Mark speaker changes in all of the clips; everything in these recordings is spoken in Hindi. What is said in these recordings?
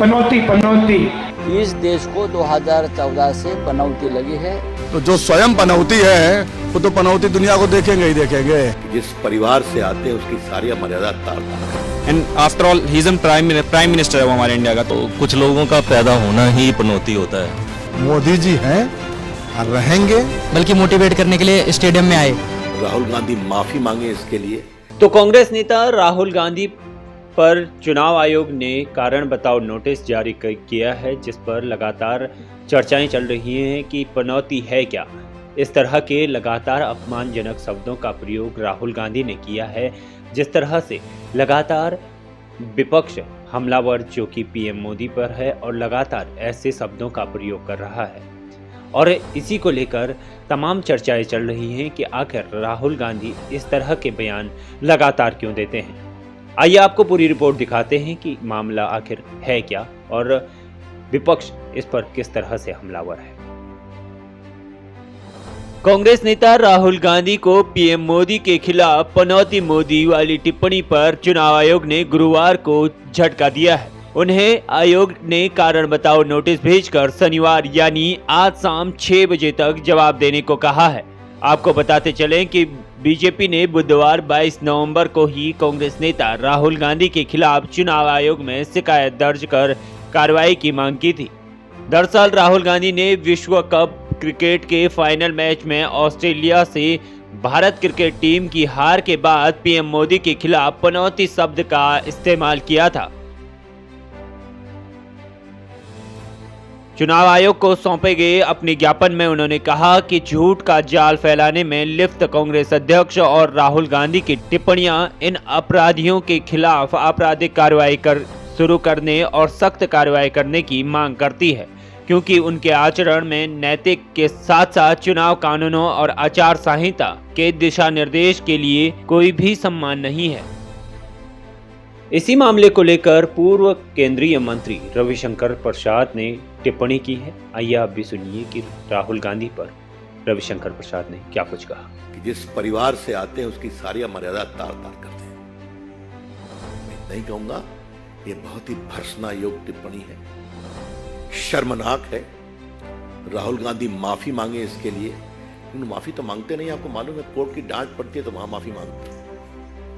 Speaker 1: पनौती पनौती।
Speaker 2: इस देश को 2014 से पनौती लगी है।
Speaker 3: तो जो स्वयं पनौती है वो तो पनौती दुनिया को देखेंगे ही देखेंगे।
Speaker 4: जिस परिवार से आते हैं उसकी सारी मर्यादा तार।
Speaker 5: And after all he is prime minister है वो हमारे इंडिया का। तो कुछ लोगों का पैदा होना ही पनौती होता है।
Speaker 3: मोदी जी हैं और रहेंगे,
Speaker 6: बल्कि मोटिवेट करने के लिए स्टेडियम में आए।
Speaker 4: राहुल गांधी माफी मांगे इसके लिए।
Speaker 7: तो कांग्रेस नेता राहुल गांधी पर चुनाव आयोग ने कारण बताओ नोटिस जारी किया है, जिस पर लगातार चर्चाएं चल रही हैं कि पनौती है क्या। इस तरह के लगातार अपमानजनक शब्दों का प्रयोग राहुल गांधी ने किया है। जिस तरह से लगातार विपक्ष हमलावर जो कि पीएम मोदी पर है और लगातार ऐसे शब्दों का प्रयोग कर रहा है, और इसी को लेकर तमाम चर्चाएं चल रही हैं कि आखिर राहुल गांधी इस तरह के बयान लगातार क्यों देते हैं। आइए आपको पूरी रिपोर्ट दिखाते हैं कि मामला आखिर है क्या और विपक्ष इस पर किस तरह से हमलावर है। कांग्रेस नेता राहुल गांधी को पीएम मोदी के खिलाफ पनौती मोदी वाली टिप्पणी पर चुनाव आयोग ने गुरुवार को झटका दिया है। उन्हें आयोग ने कारण बताओ नोटिस भेजकर शनिवार यानी आज शाम 6 बजे तक जवाब देने को कहा है। आपको बताते चलें कि बीजेपी ने बुधवार 22 नवंबर को ही कांग्रेस नेता राहुल गांधी के खिलाफ चुनाव आयोग में शिकायत दर्ज कर कार्रवाई की मांग की थी। दरअसल राहुल गांधी ने विश्व कप क्रिकेट के फाइनल मैच में ऑस्ट्रेलिया से भारत क्रिकेट टीम की हार के बाद पीएम मोदी के खिलाफ पनौती शब्द का इस्तेमाल किया था। चुनाव आयोग को सौंपे गए अपने ज्ञापन में उन्होंने कहा कि झूठ का जाल फैलाने में लिप्त कांग्रेस अध्यक्ष और राहुल गांधी की टिप्पणियां इन अपराधियों के खिलाफ आपराधिक कार्रवाई शुरू करने और सख्त कार्रवाई करने की मांग करती है, क्योंकि उनके आचरण में नैतिक के साथ साथ चुनाव कानूनों और आचार संहिता के दिशा निर्देश के लिए कोई भी सम्मान नहीं है। इसी मामले को लेकर पूर्व केंद्रीय मंत्री रविशंकर प्रसाद ने टिप्पणी की है। आइए आप भी सुनिए कि राहुल गांधी पर रविशंकर प्रसाद ने क्या कुछ कहा।
Speaker 4: कि जिस परिवार से आते हैं उसकी सारी मर्यादा तार तार करते हैं। मैं नहीं कहूंगा, ये बहुत ही भर्त्सना योग्य टिप्पणी है, शर्मनाक है। राहुल गांधी माफी मांगे इसके लिए। माफी तो मांगते नहीं, आपको मालूम है कोर्ट की डांट पड़ती है तो वहां माफी मांगते हैं,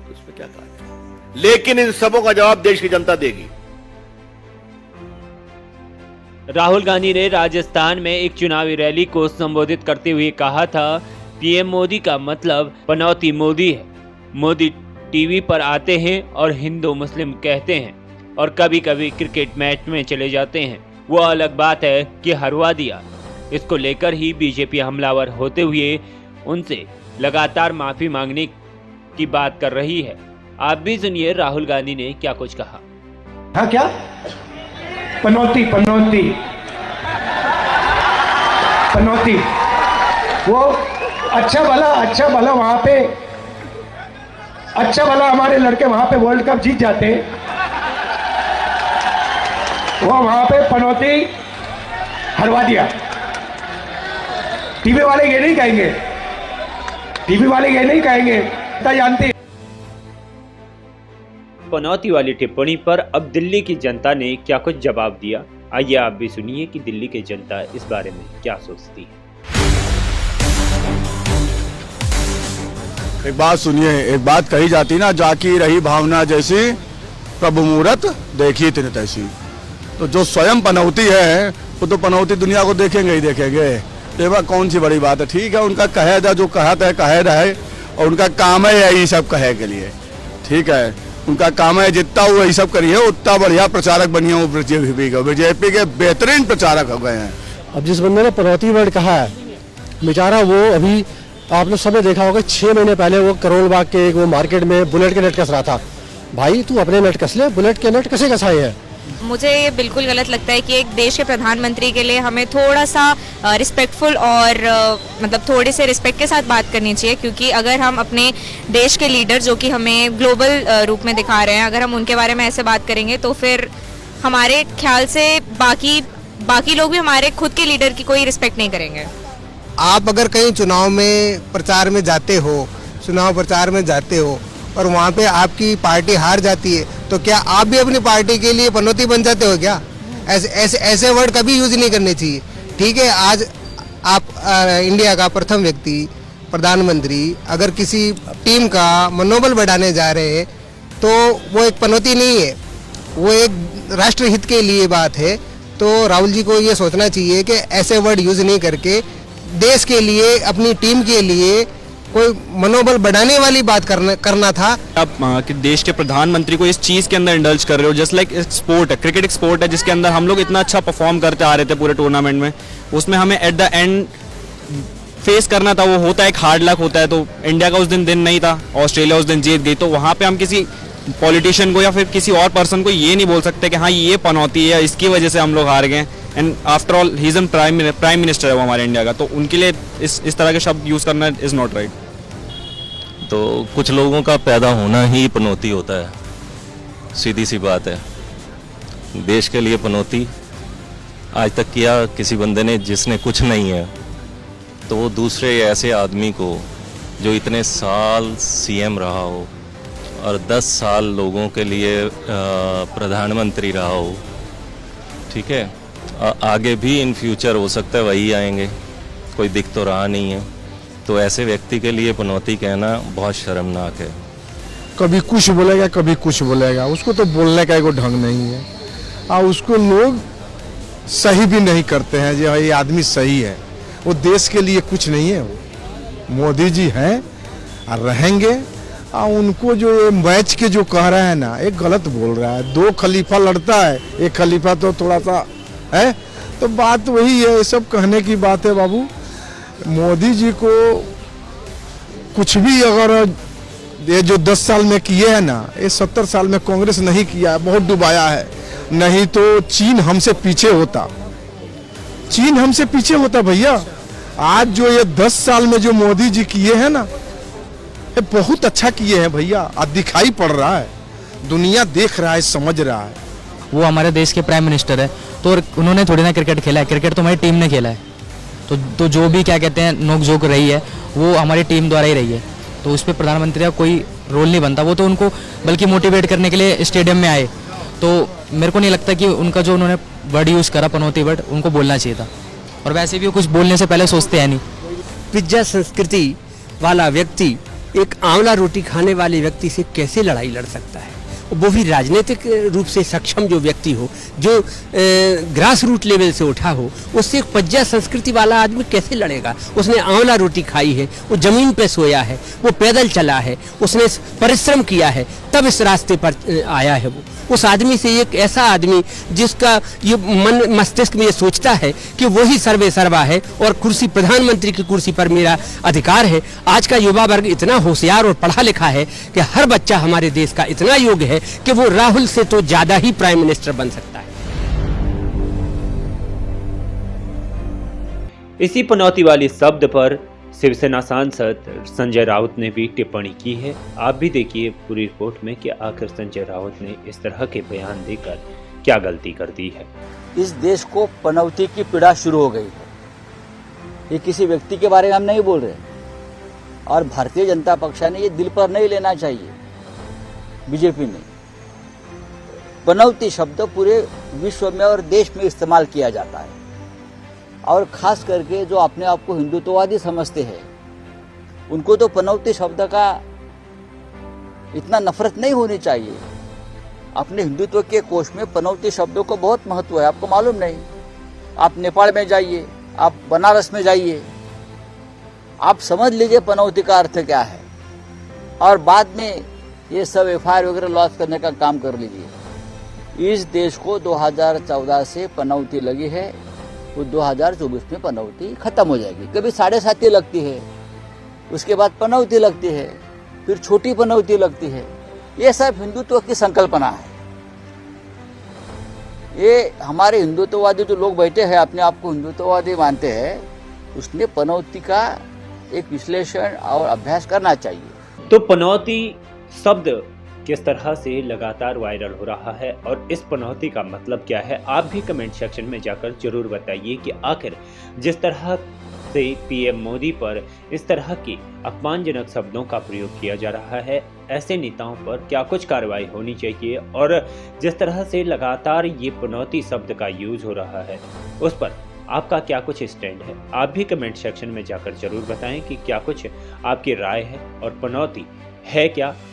Speaker 4: तो उसमें क्या कहा। लेकिन इन सबों का जवाब देश की जनता देगी।
Speaker 7: राहुल गांधी ने राजस्थान में एक चुनावी रैली को संबोधित करते हुए कहा था, पीएम मोदी का मतलब पनौती मोदी है। मोदी टीवी पर आते हैं और हिंदू मुस्लिम कहते हैं और कभी कभी क्रिकेट मैच में चले जाते हैं, वो अलग बात है कि हरवा दिया। इसको लेकर ही बीजेपी हमलावर होते हुए उनसे लगातार माफी मांगने की बात कर रही है। आप भी सुनिए राहुल गांधी ने क्या कुछ कहा।
Speaker 1: हाँ, क्या पनौती पनौती पनौती। वो अच्छा भला वहां पे अच्छा भला हमारे लड़के वहां पे वर्ल्ड कप जीत जाते, वो वहां पे पनौती हरवा दिया। टीवी वाले ये नहीं कहेंगे, टीवी वाले ये नहीं कहेंगे, जानते।
Speaker 7: पनौती वाली टिप्पणी पर अब दिल्ली की जनता ने क्या कुछ जवाब दिया। आइए आप भी सुनिए कि दिल्ली की जनता इस बारे में क्या सोचती है।
Speaker 3: एक बात सुनिए, एक बात कही जाती ना, जाकी रही भावना जैसी प्रभु मूरत देखी तिन तैसी। तो जो स्वयं पनौती है वो तो पनौती दुनिया को देखेंगे ही देखेंगे। तो कौन सी बड़ी बात है। ठीक है, उनका कहे था जो कहा था कहे रहे, और उनका काम है यही सब कहे के लिए। ठीक है, उनका काम है जितना वो यही सब करिए उतना बढ़िया प्रचारक बनिए। वो बीजेपी के बेहतरीन प्रचारक हो गए हैं।
Speaker 8: अब जिस बंदे ने पनौती वर्ड कहा है, बेचारा वो अभी आपने सबने देखा होगा 6 महीने पहले वो करोल बाग के वो मार्केट में बुलेट के नट कस रहा था। भाई तू अपने नट कस ले, बुलेट के नट कैसे कसाए हैं।
Speaker 9: मुझे ये बिल्कुल गलत लगता है कि एक देश के प्रधानमंत्री के लिए हमें थोड़ा सा रिस्पेक्टफुल और मतलब थोड़े से रिस्पेक्ट के साथ बात करनी चाहिए, क्योंकि अगर हम अपने देश के लीडर जो कि हमें ग्लोबल रूप में दिखा रहे हैं, अगर हम उनके बारे में ऐसे बात करेंगे तो फिर हमारे ख्याल से बाकी लोग भी हमारे खुद के लीडर की कोई रिस्पेक्ट नहीं करेंगे।
Speaker 10: आप अगर कहीं चुनाव में प्रचार में जाते हो, चुनाव प्रचार में जाते हो और वहाँ पे आपकी पार्टी हार जाती है, तो क्या आप भी अपनी पार्टी के लिए पनौती बन जाते हो क्या? ऐसे वर्ड कभी यूज नहीं करने चाहिए। ठीक है, आज आप इंडिया का प्रथम व्यक्ति प्रधानमंत्री अगर किसी टीम का मनोबल बढ़ाने जा रहे हैं तो वो एक पनौती नहीं है, वो एक राष्ट्रहित के लिए बात है। तो राहुल जी को ये सोचना चाहिए कि ऐसे वर्ड यूज नहीं करके देश के लिए, अपनी टीम के लिए कोई मनोबल बढ़ाने वाली बात करना था।
Speaker 5: आप कि देश के प्रधानमंत्री को इस चीज़ के अंदर इंडल्ज कर रहे हो, जस्ट लाइक स्पोर्ट है, क्रिकेट एक स्पोर्ट है जिसके अंदर हम लोग इतना अच्छा परफॉर्म करते आ रहे थे पूरे टूर्नामेंट में, उसमें हमें एट द एंड फेस करना था। वो होता है एक हार्ड लक होता है, तो इंडिया का उस दिन नहीं था, ऑस्ट्रेलिया उस दिन जीत गई, तो वहाँ पे हम किसी पॉलिटिशियन को या फिर किसी और पर्सन को ये नहीं बोल सकते कि हाँ ये पनौती है, इसकी वजह से हम लोग हार गए। And after all he is an prime minister है वो हमारे इंडिया का, तो उनके लिए इस तरह के शब्द यूज़ करना इज़ नॉट राइट। तो कुछ लोगों का पैदा होना ही पनौती होता है, सीधी सी बात है। देश के लिए पनौती आज तक किया किसी बंदे ने जिसने कुछ नहीं है, तो वो दूसरे ऐसे आदमी को जो इतने साल सीएम रहा हो और 10 साल लोगों के लिए प्रधानमंत्री रहा हो, ठीक है, आगे भी इन फ्यूचर हो सकता है वही आएंगे, कोई दिख तो रहा नहीं है, तो ऐसे व्यक्ति के लिए पनौती कहना बहुत शर्मनाक है।
Speaker 3: कभी कुछ बोलेगा कभी कुछ बोलेगा, उसको तो बोलने का कोई ढंग नहीं है, और उसको लोग सही भी नहीं करते हैं जो ये आदमी सही है। वो देश के लिए कुछ नहीं है, वो मोदी जी हैं और रहेंगे। और उनको जो ये मैच के जो कह रहा है ना, एक गलत बोल रहा है। 2 खलीफा लड़ता है, एक खलीफा तो थोड़ा सा है, तो बात वही है, ये सब कहने की बात है बाबू। मोदी जी को कुछ भी अगर ये जो 10 साल में किए हैं ना, ये 70 साल में कांग्रेस नहीं किया, बहुत डुबाया है। नहीं तो चीन हमसे पीछे होता, चीन हमसे पीछे होता भैया। आज जो ये 10 साल में जो मोदी जी किए हैं ना, ये बहुत अच्छा किए हैं भैया, आज दिखाई पड़ रहा है, दुनिया देख रहा है, समझ रहा है।
Speaker 6: वो हमारे देश के प्राइम मिनिस्टर है, तो उन्होंने थोड़ी ना क्रिकेट खेला है, क्रिकेट तो हमारी टीम ने खेला है। तो जो भी क्या कहते हैं नोक झोंक रही है वो हमारी टीम द्वारा ही रही है, तो उस पर प्रधानमंत्री का कोई रोल नहीं बनता। वो तो उनको बल्कि मोटिवेट करने के लिए स्टेडियम में आए, तो मेरे को नहीं लगता कि उनका जो उन्होंने वर्ड यूज़ करा पनौती वर्ड, उनको बोलना चाहिए था। और वैसे भी वो कुछ बोलने से पहले सोचते हैं नहीं।
Speaker 11: पिज्जा संस्कृति वाला व्यक्ति एक आंवला रोटी खाने वाले व्यक्ति से कैसे लड़ाई लड़ सकता है? वो भी राजनीतिक रूप से सक्षम जो व्यक्ति हो, जो ग्रास रूट लेवल से उठा हो, उससे एक पिज्जा संस्कृति वाला आदमी कैसे लड़ेगा? उसने आंवला रोटी खाई है, वो जमीन पे सोया है, वो पैदल चला है, उसने परिश्रम किया है, तब इस रास्ते पर आया है। वो उस आदमी से एक ऐसा आदमी जिसका ये मन मस्तिष्क में ये सोचता है कि वही सर्वे सर्वा है और कुर्सी, प्रधानमंत्री की कुर्सी पर मेरा अधिकार है। आज का युवा वर्ग इतना होशियार और पढ़ा लिखा है कि हर बच्चा हमारे देश का इतना योग्य है कि वो राहुल से तो ज्यादा ही प्राइम मिनिस्टर बन सकता है।
Speaker 7: इसी पनौती वाली शब्द पर शिवसेना सांसद संजय राउत ने भी टिप्पणी की है। आप भी देखिए पूरी रिपोर्ट में कि आखिर संजय राउत ने इस तरह के बयान देकर क्या गलती कर दी है।
Speaker 2: इस देश को पनौती की पीड़ा शुरू हो गई है। ये किसी व्यक्ति के बारे में हम नहीं बोल रहे, और भारतीय जनता पक्ष ने ये दिल पर नहीं लेना चाहिए। बीजेपी ने पनौती शब्द पूरे विश्व में और देश में इस्तेमाल किया जाता है, और खास करके जो अपने आप को हिंदुत्ववादी समझते हैं उनको तो पनौती शब्द का इतना नफरत नहीं होनी चाहिए। अपने हिंदुत्व के कोश में पनौती शब्दों को बहुत महत्व है, आपको मालूम नहीं? आप नेपाल में जाइए, आप बनारस में जाइए, आप समझ लीजिए पनौती का अर्थ क्या है, और बाद में ये सब FIR वगैरह लॉन्च करने का काम कर लीजिए। इस देश को 2014 से पनौती लगी है, वो 2024 में पनौती खत्म हो जाएगी। कभी 7.5 लगती है, उसके बाद पनौती लगती है, फिर छोटी पनौती लगती है। ये सब हिंदुत्व की संकल्पना है। ये हमारे हिंदुत्ववादी जो लोग बैठे हैं, अपने आप को हिंदुत्ववादी मानते हैं, उसने पनौती का एक विश्लेषण और अभ्यास करना चाहिए।
Speaker 7: तो पनौती शब्द किस तरह से लगातार वायरल हो रहा है और इस पनौती का मतलब क्या है, आप भी कमेंट सेक्शन में जाकर जरूर बताइए कि आखिर जिस तरह से पीएम मोदी पर इस तरह की अपमानजनक शब्दों का प्रयोग किया जा रहा है, ऐसे नेताओं पर क्या कुछ कार्रवाई होनी चाहिए और जिस तरह से लगातार ये पनौती शब्द का यूज हो रहा है उस पर आपका क्या कुछ स्टैंड है? आप भी कमेंट सेक्शन में जाकर जरूर बताएं कि क्या कुछ आपकी राय है और पनौती है क्या